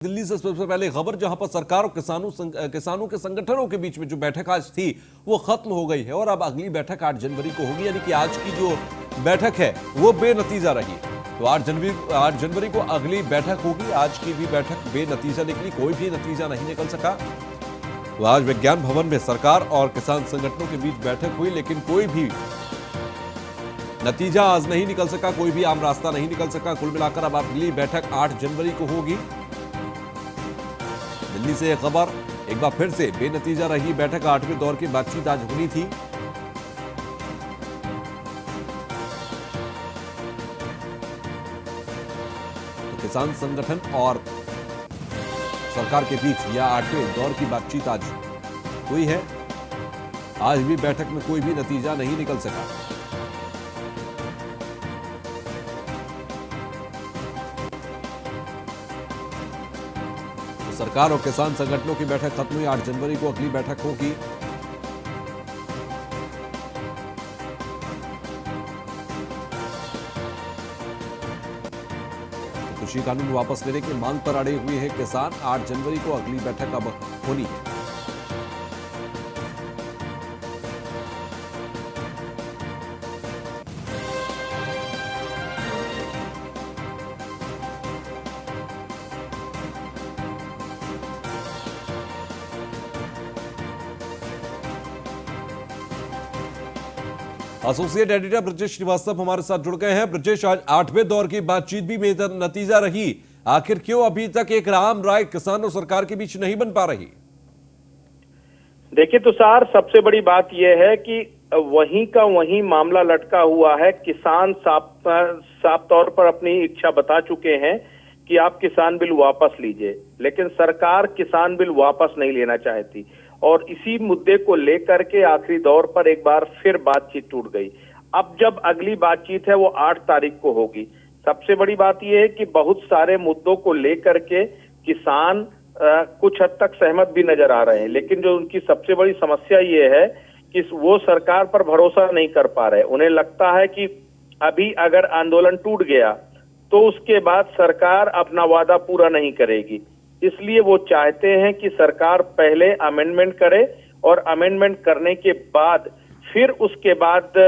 दिल्ली से सबसे पहले खबर, जहां पर सरकार और किसानों के संगठनों के बीच में जो बैठक आज थी वो खत्म हो गई है और अब अगली बैठक 8 जनवरी को होगी। यानी कि आज की जो बैठक है वो बेनतीजा रही। तो 8 जनवरी को अगली बैठक होगी। आज की भी बैठक बेनतीजा निकली, कोई भी नतीजा नहीं निकल सका। तो आज विज्ञान भवन में सरकार और किसान संगठनों के बीच बैठक हुई, लेकिन कोई भी नतीजा आज नहीं निकल सका, कोई भी आम रास्ता नहीं निकल सका। कुल मिलाकर अब अगली बैठक 8 जनवरी को होगी। दिल्ली से यह खबर, एक बार फिर से बेनतीजा रही बैठक। 8वें दौर की बातचीत आज होनी थी। तो किसान संगठन और सरकार के बीच यह 8वें दौर की बातचीत आज हुई है। आज भी बैठक में कोई भी नतीजा नहीं निकल सका। सरकार और किसान संगठनों की बैठक खत्म हुई। 8 जनवरी को अगली बैठक होगी। तो कृषि कानून वापस लेने की मांग पर अड़े हुए हैं किसान। 8 जनवरी को अगली बैठक अब होनी है। एसोसिएट एडिटर ब्रजेश श्रीवास्तव हमारे साथ जुड़ गए हैं। ब्रजेश, आज 8वें दौर की बातचीत भी बेनतीजा रही। आखिर क्यों अभी तक एक राम राय किसान और सरकार के बीच नहीं बन पा रही? देखिए तुषार, सबसे बड़ी बात यह है कि वहीं का वहीं मामला लटका हुआ है। किसान साफ तौर पर अपनी इच्छा बता चुके हैं कि आप किसान बिल वापस लीजिए, लेकिन सरकार किसान बिल वापस नहीं लेना चाहती और इसी मुद्दे को लेकर के आखिरी दौर पर एक बार फिर बातचीत टूट गई। अब जब अगली बातचीत है वो 8 तारीख को होगी। सबसे बड़ी बात यह है कि बहुत सारे मुद्दों को लेकर के किसान कुछ हद तक सहमत भी नजर आ रहे हैं, लेकिन जो उनकी सबसे बड़ी समस्या ये है कि वो सरकार पर भरोसा नहीं कर पा रहे। उन्हें लगता है कि अभी अगर आंदोलन टूट गया तो उसके बाद सरकार अपना वादा पूरा नहीं करेगी। इसलिए वो चाहते हैं कि सरकार पहले अमेंडमेंट करे और अमेंडमेंट करने के बाद फिर उसके बाद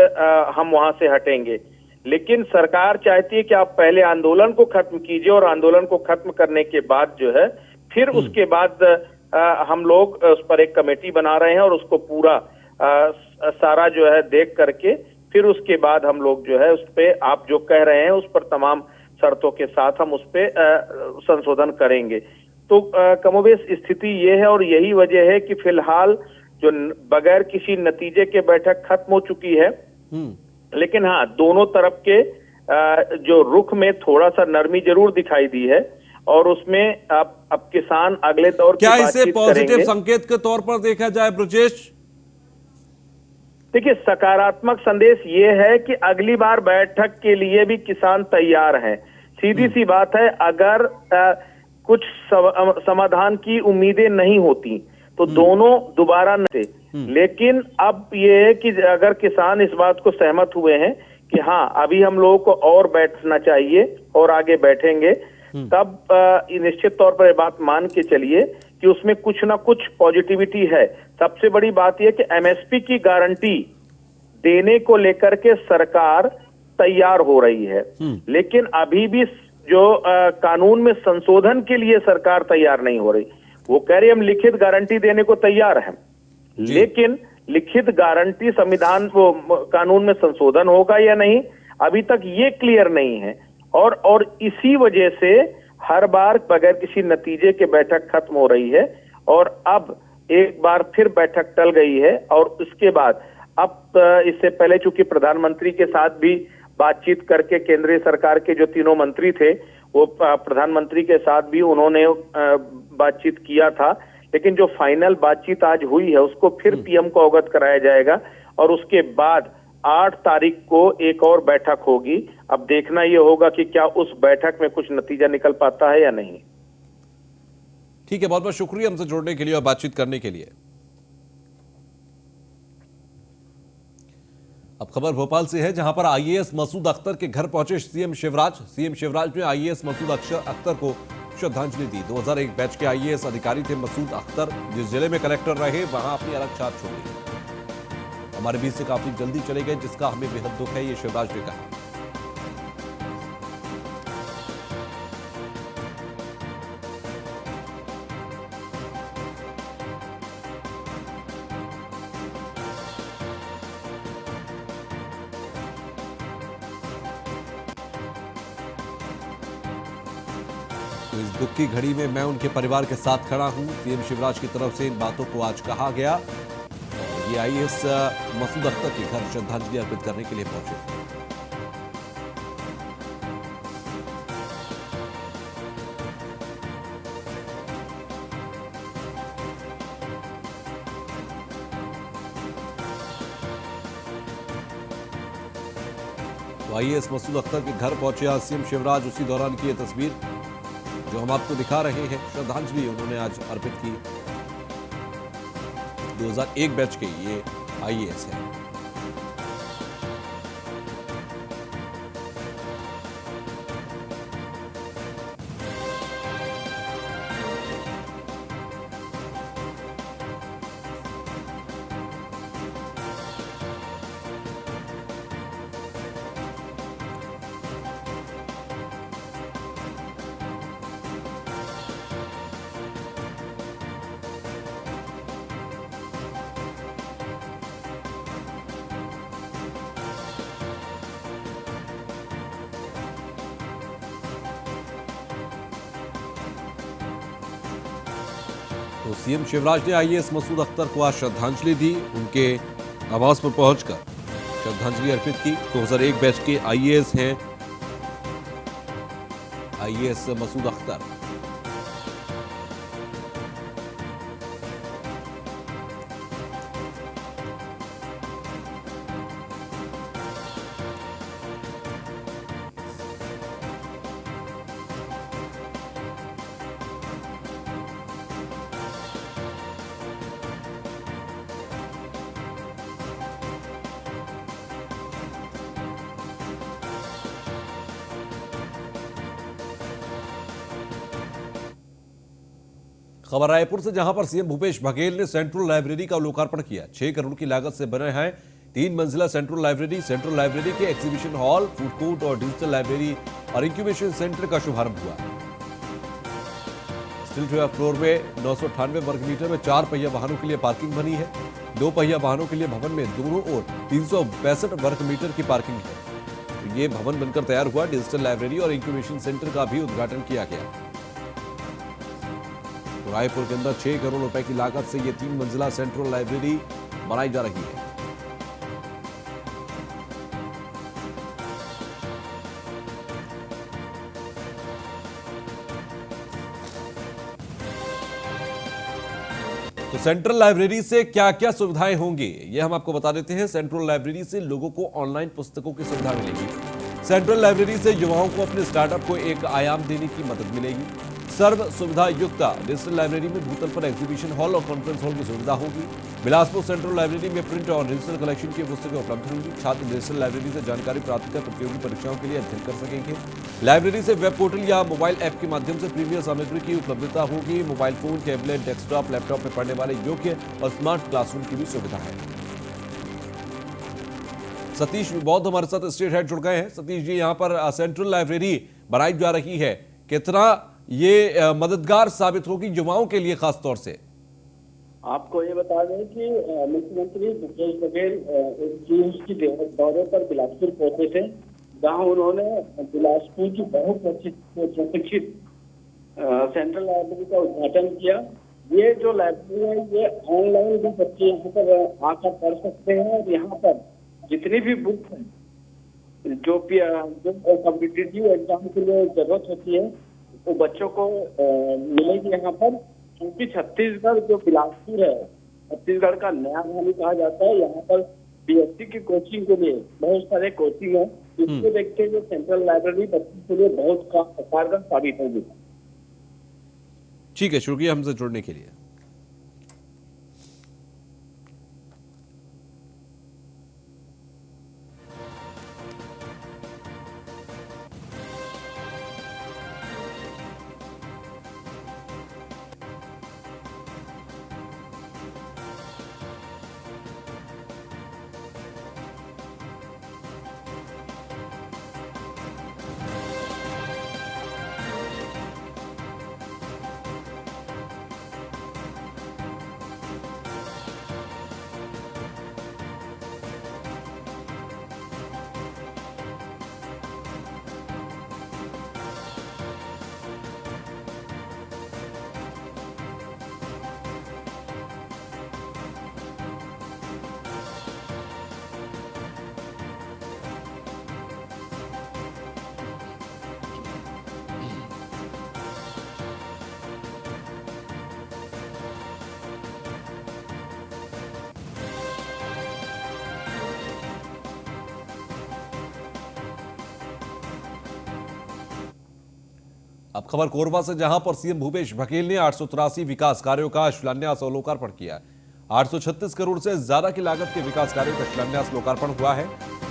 हम वहां से हटेंगे। लेकिन सरकार चाहती है कि आप पहले आंदोलन को खत्म कीजिए और आंदोलन को खत्म करने के बाद जो है फिर उसके बाद हम लोग उस पर एक कमेटी बना रहे हैं और उसको पूरा सारा जो है देख करके फिर उसके बाद हम लोग जो है उस पे आप जो कह रहे हैं उस पर तमाम शर्तों के साथ हम उस पे संशोधन करेंगे। तो कमोबेश स्थिति ये है और यही वजह है कि फिलहाल जो बगैर किसी नतीजे के बैठक खत्म हो चुकी है। लेकिन हाँ, दोनों तरफ के जो रुख में थोड़ा सा नरमी जरूर दिखाई दी है और उसमें अब किसान अगले दौर की बातचीत करेंगे। क्या इसे पॉजिटिव संकेत के तौर पर देखा जाए ब्रजेश? देखिए, सकारात्मक संदेश ये है कि अगली बार बैठक के लिए भी किसान तैयार हैं। सीधी सी बात है, अगर कुछ समाधान की उम्मीदें नहीं होती तो दोनों दोबारा न थे। लेकिन अब ये है कि अगर किसान इस बात को सहमत हुए हैं कि हाँ अभी हम लोगों को और बैठना चाहिए और आगे बैठेंगे, तब निश्चित तौर पर ये बात मान के चलिए कि उसमें कुछ ना कुछ पॉजिटिविटी है। सबसे बड़ी बात यह कि एमएसपी की गारंटी देने को लेकर के सरकार तैयार हो रही है, लेकिन अभी भी जो कानून में संशोधन के लिए सरकार तैयार नहीं हो रही। वो कह रही हम लिखित गारंटी देने को तैयार हैं, लेकिन लिखित गारंटी संविधान वो कानून में संशोधन होगा या नहीं अभी तक ये क्लियर नहीं है। और इसी वजह से हर बार बगैर किसी नतीजे के बैठक खत्म हो रही है और अब एक बार फिर बैठक टल गई है। और उसके बाद अब इससे पहले चूंकि प्रधानमंत्री के साथ भी बातचीत करके केंद्रीय सरकार के जो तीनों मंत्री थे वो प्रधानमंत्री के साथ भी उन्होंने बातचीत किया था, लेकिन जो फाइनल बातचीत आज हुई है उसको फिर पीएम को अवगत कराया जाएगा और उसके बाद 8 तारीख को एक और बैठक होगी। अब देखना यह होगा कि क्या उस बैठक में कुछ नतीजा निकल पाता है या नहीं। ठीक है, बहुत बहुत शुक्रिया हमसे जुड़ने के लिए और बातचीत करने के लिए। अब खबर भोपाल से है, जहां पर आईएएस मसूद अख्तर के घर पहुंचे सीएम शिवराज ने आईएएस मसूद अख्तर को श्रद्धांजलि दी। 2001 बैच के आईएएस अधिकारी थे मसूद अख्तर, जिस जिले में कलेक्टर रहे वहां अपनी अलग छाप छोड़ी। हमारे बीच से काफी जल्दी चले गए, जिसका हमें बेहद दुख है, ये शिवराज ने कहा। तो इस दुख की घड़ी में मैं उनके परिवार के साथ खड़ा हूं। सीएम शिवराज की तरफ से इन बातों को आज कहा गया। ये आईएएस मसूद अख्तर के घर श्रद्धांजलि अर्पित करने के लिए पहुंचे। तो आईएएस मसूद अख्तर के घर पहुंचे आज सीएम शिवराज। उसी दौरान की ये तस्वीर जो हम आपको दिखा रहे हैं, श्रद्धांजलि उन्होंने आज अर्पित की। 2001 बैच के ये आईएएस है। तो सीएम शिवराज ने आईएएस मसूद अख्तर को आज श्रद्धांजलि दी। उनके आवास पर पहुंचकर श्रद्धांजलि अर्पित की। 2001 बैच के आईएएस हैं आईएएस मसूद अख्तर। खबर रायपुर से, जहां पर सीएम भूपेश बघेल ने सेंट्रल लाइब्रेरी का लोकार्पण किया। 6 करोड़ की लागत से बने हैं 3 मंजिला सेंट्रल लाइब्रेरी। सेंट्रल लाइब्रेरी के एग्जीबिशन हॉल, फूड कोर्ट और डिजिटल लाइब्रेरी और इंक्यूबेशन सेंटर का शुभारंभ हुआ। स्टील फ्लोर में 998 वर्ग मीटर में 4 पहिया वाहनों के लिए पार्किंग बनी है। 2 पहिया वाहनों के लिए भवन में दोनों ओर 362 वर्ग मीटर की पार्किंग है। तो ये भवन बनकर तैयार हुआ। डिजिटल लाइब्रेरी और इंक्यूबेशन सेंटर का भी उद्घाटन किया गया। रायपुर के अंदर 6 करोड़ रुपए की लागत से ये 3 मंजिला सेंट्रल लाइब्रेरी बनाई जा रही है। तो सेंट्रल लाइब्रेरी से क्या क्या सुविधाएं होंगी, ये हम आपको बता देते हैं। सेंट्रल लाइब्रेरी से लोगों को ऑनलाइन पुस्तकों की सुविधा मिलेगी। सेंट्रल लाइब्रेरी से युवाओं को अपने स्टार्टअप को एक आयाम देने की मदद मिलेगी। सर्व सुविधा युक्त डिजिटल लाइब्रेरी में भूतल पर एग्जीबिशन हॉल और कॉन्फ्रेंस हॉल की सुविधा होगी। बिलासपुर सेंट्रल लाइब्रेरी में प्रिंट और डिजिटल कलेक्शन की पुस्तकें उपलब्ध होंगी। छात्र डिजिटल लाइब्रेरी से जानकारी प्राप्त कर प्रतियोगी परीक्षाओं के लिए अध्ययन कर सकेंगे। लाइब्रेरी से वेब पोर्टल या मोबाइल ऐप के माध्यम से प्रीमियर सामग्री की उपलब्धता होगी। Mobile phone, tablet, desktop, laptop में पढ़ने वाले योग्य और स्मार्ट क्लासरूम की भी सुविधा है। सतीश बौद्ध हमारे साथ स्टेट हेड जुड़ गए हैं। सतीश जी, यहाँ पर सेंट्रल लाइब्रेरी बनाई जा रही है, कितना ये मददगार साबित होगी युवाओं के लिए खास तौर से? आपको ये बता दें कि मुख्यमंत्री भूपेश बघेल की दौरे पर बिलासपुर पहुंचे थे, जहां उन्होंने बिलासपुर की बहुत प्रशिक्षित सेंट्रल लाइब्रेरी का उद्घाटन किया। ये जो लाइब्रेरी है, ये ऑनलाइन भी बच्चे यहाँ पर आकर पढ़ सकते हैं और यहाँ पर जितनी भी बुक है जो कॉम्पिटिटिव एग्जाम के लिए जरूरत होती है वो बच्चों को मिलेगी यहाँ पर। क्योंकि छत्तीसगढ़ जो बिलासपुर है, छत्तीसगढ़ का नया गांव कहा जाता है। यहाँ पर बीएससी की कोचिंग के लिए बहुत सारे कोचिंग है। इसको देखते हुए सेंट्रल लाइब्रेरी बच्चों के लिए बहुत कारगर साबित होगी। ठीक है, शुक्रिया हमसे जुड़ने के लिए। अब खबर कोरबा से, जहां पर सीएम भूपेश बघेल ने 883 विकास कार्यों का शिलान्यास और लोकार्पण किया। 836 करोड़ से ज्यादा की लागत के विकास कार्यों का शिलान्यास लोकार्पण हुआ है।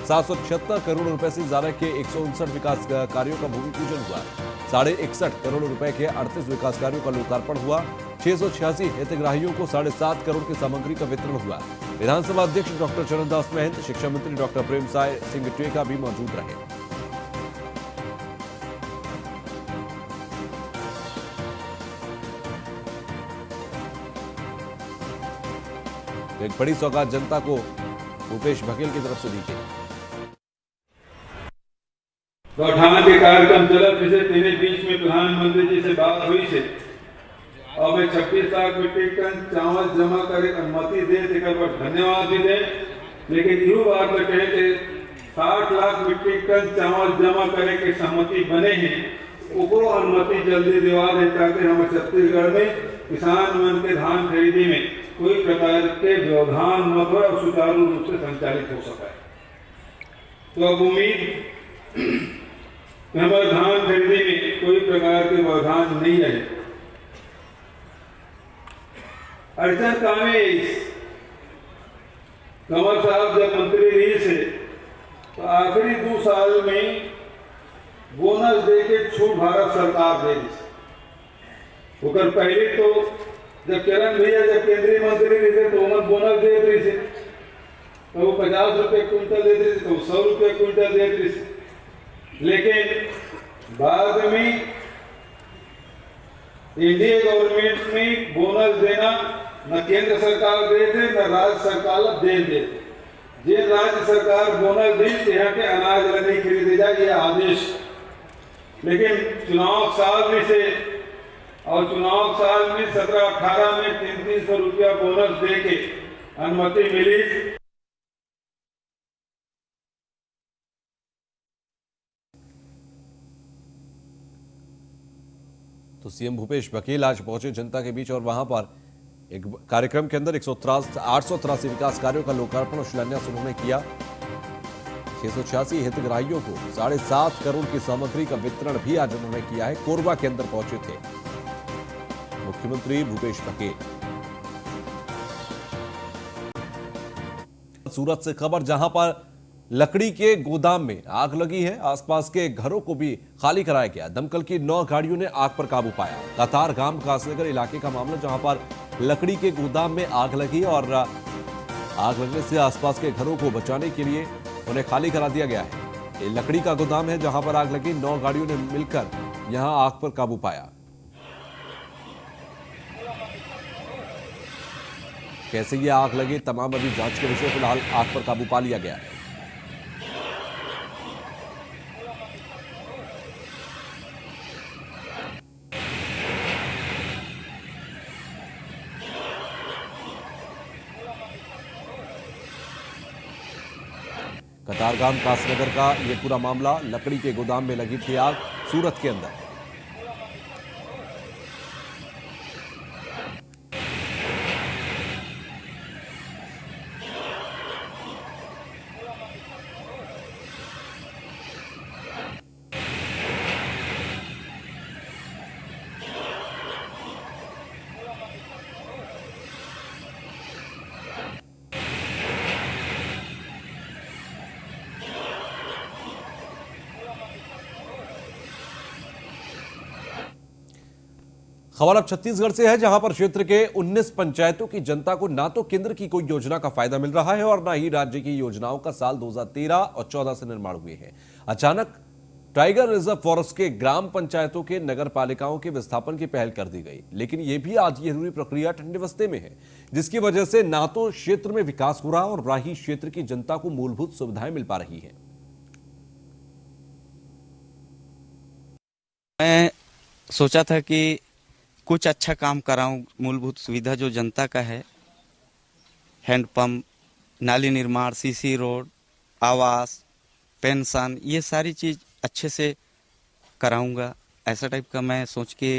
776 करोड़ रुपए से ज्यादा के 159 विकास कार्यों का भूमि पूजन हुआ। 61.5 करोड़ रुपए के 38 विकास कार्यों का लोकार्पण हुआ। 686 हितग्राहियों को 7.5 करोड़ की सामग्री का वितरण हुआ। विधानसभा अध्यक्ष डॉक्टर चरणदास महंत, शिक्षा मंत्री डॉक्टर प्रेमसाय सिंह टेका भी मौजूद रहे। एक बड़ी सौगात जनता को भूपेश बघेल की तरफ से दी गई। गौठान के कार्यक्रम चलत से तेरे बीच में प्रधानमंत्री जी से बात हुई से और मैं 26 लाख मीट्रिक टन चावल जमा करे अनुमति दे तेकर पर धन्यवाद भी दे, लेकिन यू बात कहे कि 60 लाख मीट्रिक टन चावल जमा करे के सहमति बने हैं, वो अनुमति जल्दी दिवा दे ताकि हम छत्तीसगढ़ में किसान मन के धान खरीदी में कोई प्रकार के व्यवधान न हो और सुचारू रूप से संचालित हो सके। तो अब उम्मीद हमारे धान खरीदी में कोई प्रकार के व्यवधान नहीं रहे। अड़चन कामे कंवर साहब जब मंत्री रही से तो आखिरी 2 साल में बोनस दे के छूट भारत सरकार दे दी। ओकर पहले तो जब किरण भैया जब केंद्रीय मंत्री रहे तो उन्हें बोनस दे रही थे, तो वो 50 रुपये क्विंटल देते थे, तो 100 रुपये क्विंटल देते थे। लेकिन बाद में इंडिया गवर्नमेंट में बोनस देना न केंद्र सरकार दे थे न राज्य सरकार दे दे। जिन राज्य सरकार बोनस दी यहाँ के अनाज नहीं खरीदे जाए, यह आदेश। लेकिन चुनाव साल में से और चुनाव साल में 17-18 में 300 रुपया बोनस दे के अनुमति मिली। तो सीएम भूपेश बघेल आज पहुंचे जनता के बीच और वहां पर एक कार्यक्रम के अंदर 883 विकास कार्यों का लोकार्पण और शिलान्यास उन्होंने किया। 686 हितग्राहियों को 7.5 करोड़ की सामग्री का वितरण भी आज उन्होंने किया है। कोरबा के अंदर पहुंचे थे मुख्यमंत्री भूपेश बघेल। सूरत से खबर, जहां पर लकड़ी के गोदाम में आग लगी है। आसपास के घरों को भी खाली कराया गया। दमकल की 9 गाड़ियों ने आग पर काबू पाया। कतार गांव कासनगर इलाके का मामला, जहां पर लकड़ी के गोदाम में आग लगी और आग लगने से आसपास के घरों को बचाने के लिए उन्हें खाली करा दिया गया है। ये लकड़ी का गोदाम है जहां पर आग लगी। 9 गाड़ियों ने मिलकर यहां आग पर काबू पाया। कैसे ये आग लगी, तमाम अभी जांच के विषय। फिलहाल आग पर काबू पा लिया गया है। कतारगाम कासनगर का ये पूरा मामला, लकड़ी के गोदाम में लगी थी आग सूरत के अंदर। खबर अब छत्तीसगढ़ से है, जहां पर क्षेत्र के 19 पंचायतों की जनता को ना तो केंद्र की कोई योजना का फायदा मिल रहा है और ना ही राज्य की योजनाओं का साल 2013 और 14 से निर्माण हुए हैं। अचानक टाइगर रिजर्व फॉरेस्ट के ग्राम पंचायतों के नगर पालिकाओं के विस्थापन की पहल कर दी गई, लेकिन यह भी आज ये पूरी प्रक्रिया ठंडे में है, जिसकी वजह से ना तो क्षेत्र में विकास हो रहा और ना ही क्षेत्र की जनता को मूलभूत सुविधाएं मिल पा रही है। मैं सोचा था कि कुछ अच्छा काम कराऊं, मूलभूत सुविधा जो जनता का है, हैंडपंप, नाली निर्माण, सीसी रोड, आवास, पेंशन, ये सारी चीज अच्छे से कराऊंगा, ऐसा टाइप का मैं सोच के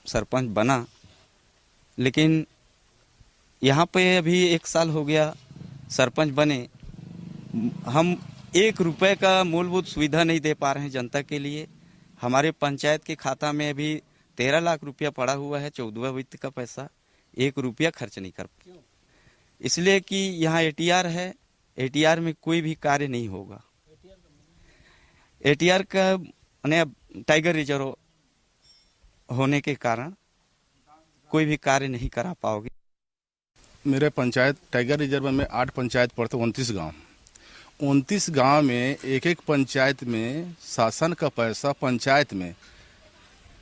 सरपंच बना। लेकिन यहाँ पे अभी 1 साल हो गया सरपंच बने, हम 1 रुपए का मूलभूत सुविधा नहीं दे पा रहे हैं जनता के लिए। हमारे पंचायत के खाता में अभी 13 लाख रुपया पड़ा हुआ है, 14वां वित्त का पैसा 1 रुपया खर्च नहीं कर, इसलिए कि यहाँ एटीआर है। एटीआर में कोई भी कार्य नहीं होगा। एटीआर का माने टाइगर रिजर्व होने के कारण कोई भी कार्य नहीं करा पाओगे। मेरे पंचायत टाइगर रिजर्व में 8 पंचायत पड़ते, 29 गांव में एक पंचायत में शासन का पैसा पंचायत में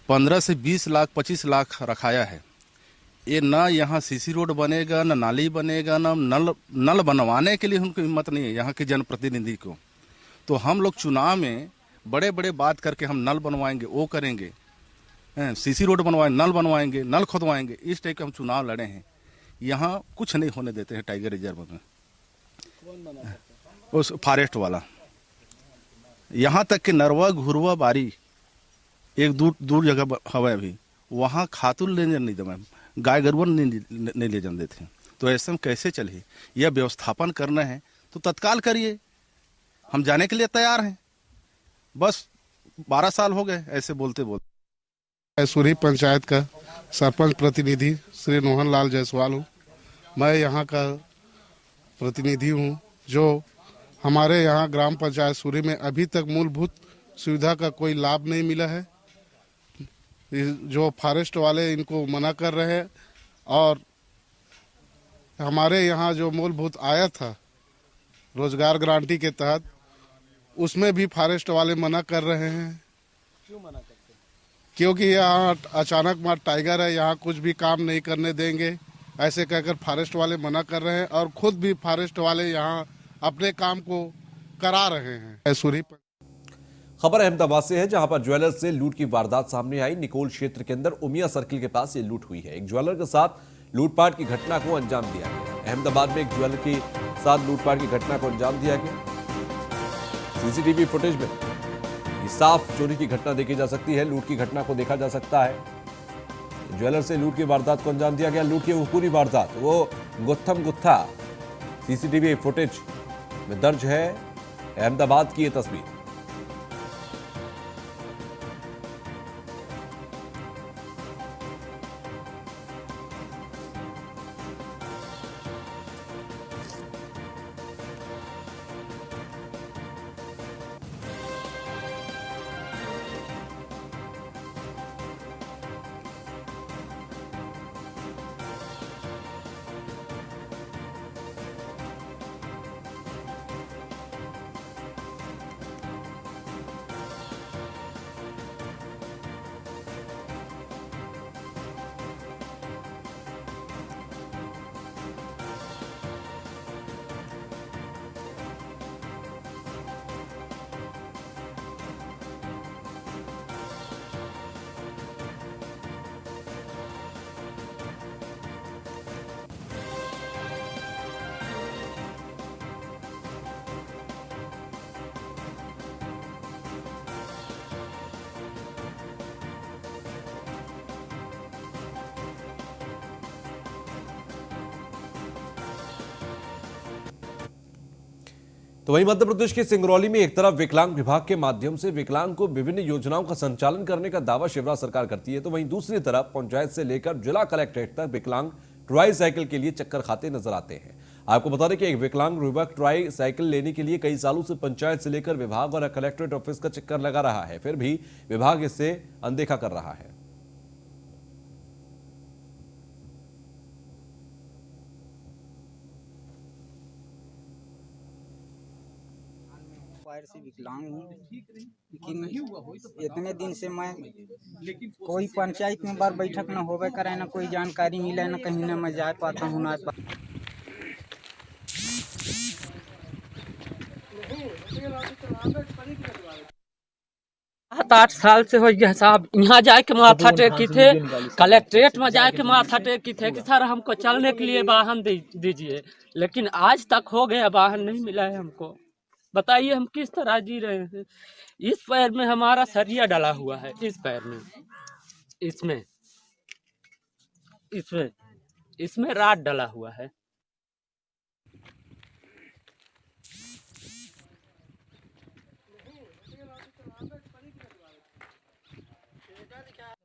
15 से 20 लाख 25 लाख रखाया है। ये ना यहाँ सीसी रोड बनेगा, ना नाली बनेगा, ना नल बनवाने के लिए उनको हिम्मत नहीं है यहाँ के जनप्रतिनिधि को। तो हम लोग चुनाव में बड़े बड़े बात करके हम नल बनवाएंगे, वो करेंगे, सीसी रोड बनवाएंगे, नल बनवाएंगे, नल खुदवाएंगे, इस टाइप के हम चुनाव लड़े हैं। यहाँ कुछ नहीं होने देते हैं टाइगर रिजर्व में। उस फॉरेस्ट वाला, यहाँ तक कि नरवा घुरवा बारी एक दूर जगह हवा अभी, वहाँ खातून लेने नहीं देवे, गाय गरुआ नहीं ले जाने देते। तो ऐसे में कैसे चले? यह व्यवस्थापन करना है तो तत्काल करिए, हम जाने के लिए तैयार हैं। बस 12 साल हो गए ऐसे बोलते बोलते। मैसूरी पंचायत का सरपंच प्रतिनिधि श्री मोहन लाल जायसवाल हूँ। मैं यहाँ का प्रतिनिधि हूँ जो हमारे यहाँ ग्राम पंचायत सूरी में अभी तक मूलभूत सुविधा का कोई लाभ नहीं मिला है। जो फॉरेस्ट वाले इनको मना कर रहे हैं और हमारे यहाँ जो मूलभूत आया था रोजगार गारंटी के तहत, उसमें भी फॉरेस्ट वाले मना कर रहे हैं। क्यों मना करते हैं? क्योंकि यहाँ अचानक मार टाइगर है, यहाँ कुछ भी काम नहीं करने देंगे, ऐसे कहकर फॉरेस्ट वाले मना कर रहे हैं और खुद भी फॉरेस्ट वाले यहाँ अपने काम को करा रहे हैं। मैसूरी खबर अहमदाबाद से है, जहां पर ज्वेलर्स से लूट की वारदात सामने आई। निकोल क्षेत्र के अंदर उमिया सर्किल के पास ये लूट हुई है। एक ज्वेलर के साथ लूटपाट की घटना को अंजाम दिया गया। अहमदाबाद में एक ज्वेलर के साथ लूटपाट की घटना को अंजाम दिया गया। सीसीटीवी फुटेज में साफ चोरी की घटना देखी जा सकती है, लूट की घटना को देखा जा सकता है। ज्वेलर से लूट की वारदात को अंजाम दिया गया। लूट की वो पूरी वारदात, वो गुत्थम गुत्था सीसीटीवी फुटेज में दर्ज है। अहमदाबाद की ये तस्वीर। तो वहीं मध्य प्रदेश के सिंगरौली में एक तरफ विकलांग विभाग के माध्यम से विकलांग को विभिन्न योजनाओं का संचालन करने का दावा शिवराज सरकार करती है, तो वहीं दूसरी तरफ पंचायत से लेकर जिला कलेक्ट्रेट तक विकलांग ट्राई साइकिल के लिए चक्कर खाते नजर आते हैं। आपको बता दें कि एक विकलांग युवक ट्राई साइकिल लेने के लिए कई सालों से पंचायत से लेकर विभाग और कलेक्ट्रेट ऑफिस का चक्कर लगा रहा है, फिर भी विभाग इससे अनदेखा कर रहा है। से विकलांग हूँ, लेकिन इतने दिन से मैं कोई पंचायत में बार बैठक न होवे करे, न कोई जानकारी मिले, न कहीं न मैं जा पाता हूँ ना। 7-8 साल से हो गया साहब। यहाँ जाके माथा टेकी थे, कलेक्ट्रेट में जाके माथा टेकी थे कि सर हमको चलने के लिए वाहन दीजिए, लेकिन आज तक हो गया वाहन नहीं मिला है हमको। बताइए हम किस तरह जी रहे हैं। इस पैर में हमारा सरिया डला हुआ है, इस पैर में, इसमें इसमें इसमें राड डला हुआ है।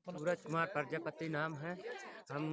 सूरज कुमार प्रजापति नाम है। हम